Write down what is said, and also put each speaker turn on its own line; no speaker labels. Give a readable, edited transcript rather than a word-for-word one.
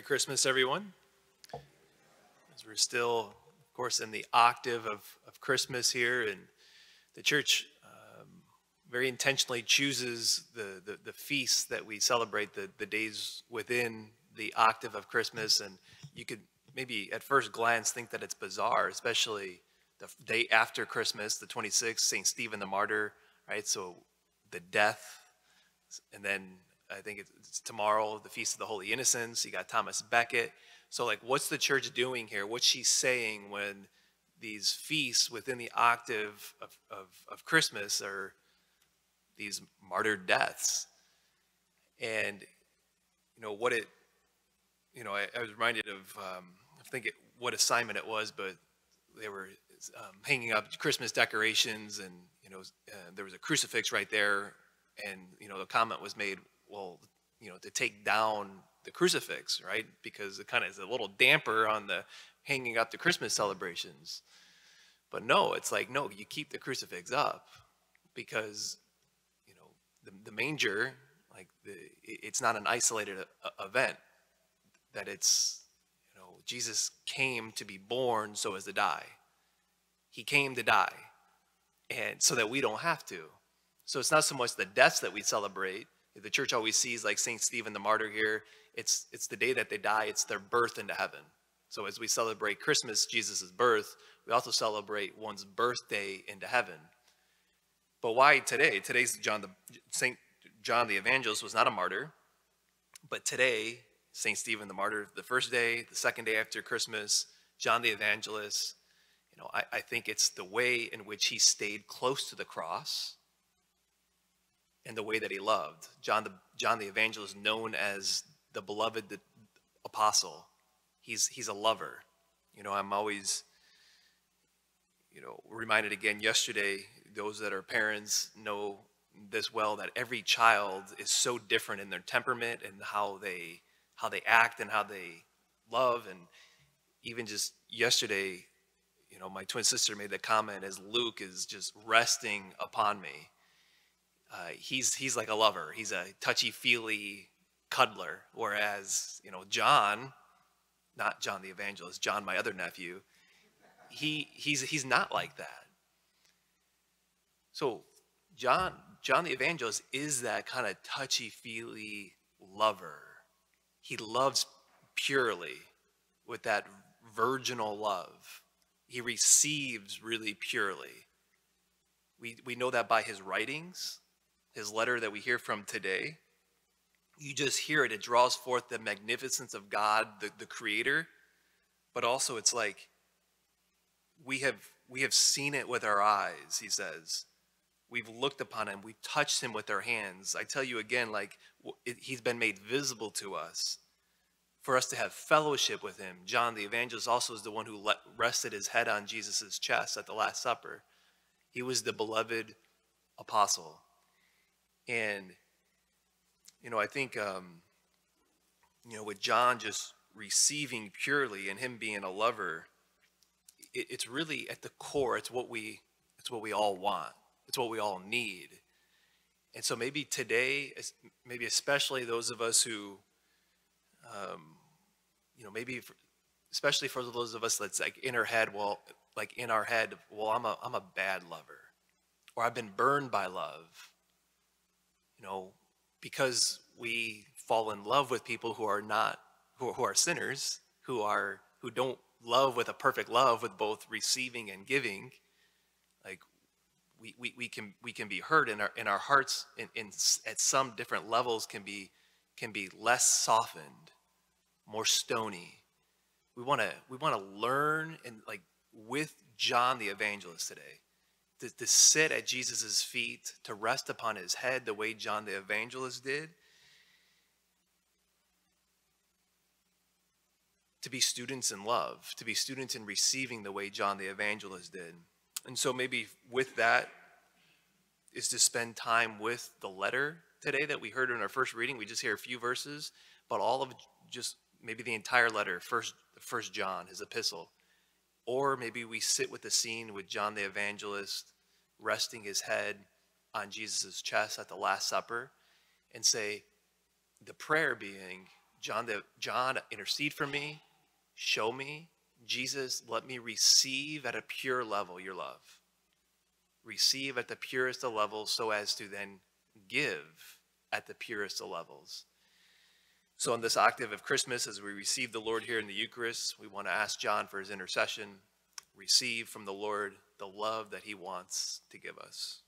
Merry Christmas, everyone. As we're still, of course, in the octave of Christmas here, and the church very intentionally chooses the feasts that we celebrate, the days within the octave of Christmas. And you could maybe at first glance think that it's bizarre, especially the day after Christmas, the 26th, St. Stephen the Martyr, right? So the death, and then I think it's tomorrow, the Feast of the Holy Innocents. You got Thomas Becket. So, like, what's the church doing here? What's she saying when these feasts within the octave of Christmas are these martyred deaths? And, I was reminded of, I think what assignment it was, but they were hanging up Christmas decorations, and, there was a crucifix right there. And, the comment was made, well, to take down the crucifix, right? Because it kind of is a little damper on the hanging up the Christmas celebrations. But no, it's like, no, you keep the crucifix up because, the manger, like it's not an isolated event, that it's, Jesus came to be born so as to die. He came to die, and so that we don't have to. So it's not so much the deaths that we celebrate. The church always sees like St. Stephen the Martyr here. It's the day that they die. It's their birth into heaven. So as we celebrate Christmas, Jesus' birth, we also celebrate one's birthday into heaven. But why today? Today's St. John the Evangelist was not a martyr. But today, St. Stephen the Martyr, the first day, the second day after Christmas, John the Evangelist, I think it's the way in which he stayed close to the cross and the way that he loved. John the Evangelist, known as the beloved apostle. He's a lover. I'm always, reminded again yesterday, those that are parents know this well, that every child is so different in their temperament and how they act and how they love. And even just yesterday, my twin sister made the comment, as Luke is just resting upon me. He's like a lover. He's a touchy-feely cuddler. Whereas, John, not John the Evangelist, John, my other nephew, he's not like that. So John the Evangelist is that kind of touchy-feely lover. He loves purely with that virginal love. He receives really purely. We know that by his writings. His letter that we hear from today, you just hear it. It draws forth the magnificence of God, the Creator, but also it's like we have seen it with our eyes. He says, we've looked upon him, we've touched him with our hands. I tell you again, like he's been made visible to us for us to have fellowship with him. John the Evangelist also is the one who rested his head on Jesus's chest at the Last Supper. He was the beloved apostle. And, I think, with John just receiving purely and him being a lover, it's really at the core, it's what we all want. It's what we all need. And so maybe today, maybe especially those of us who, especially for those of us that's like in our head, well, I'm a bad lover, or I've been burned by love. Because we fall in love with people who are sinners, who don't love with a perfect love, with both receiving and giving. Like we can be hurt in our hearts at some different levels can be less softened, more stony. We want to learn, and like with John the Evangelist today, to sit at Jesus's feet, to rest upon his head the way John the Evangelist did, to be students in love, to be students in receiving the way John the Evangelist did. And so maybe with that is to spend time with the letter today that we heard in our first reading. We just hear a few verses, but all of just maybe the entire letter, first John, his epistle. Or maybe we sit with the scene with John the Evangelist resting his head on Jesus' chest at the Last Supper and say, the prayer being, John, intercede for me, show me. Jesus, let me receive at a pure level your love. Receive at the purest of levels so as to then give at the purest of levels. So on this octave of Christmas, as we receive the Lord here in the Eucharist, we want to ask John for his intercession, receive from the Lord the love that he wants to give us.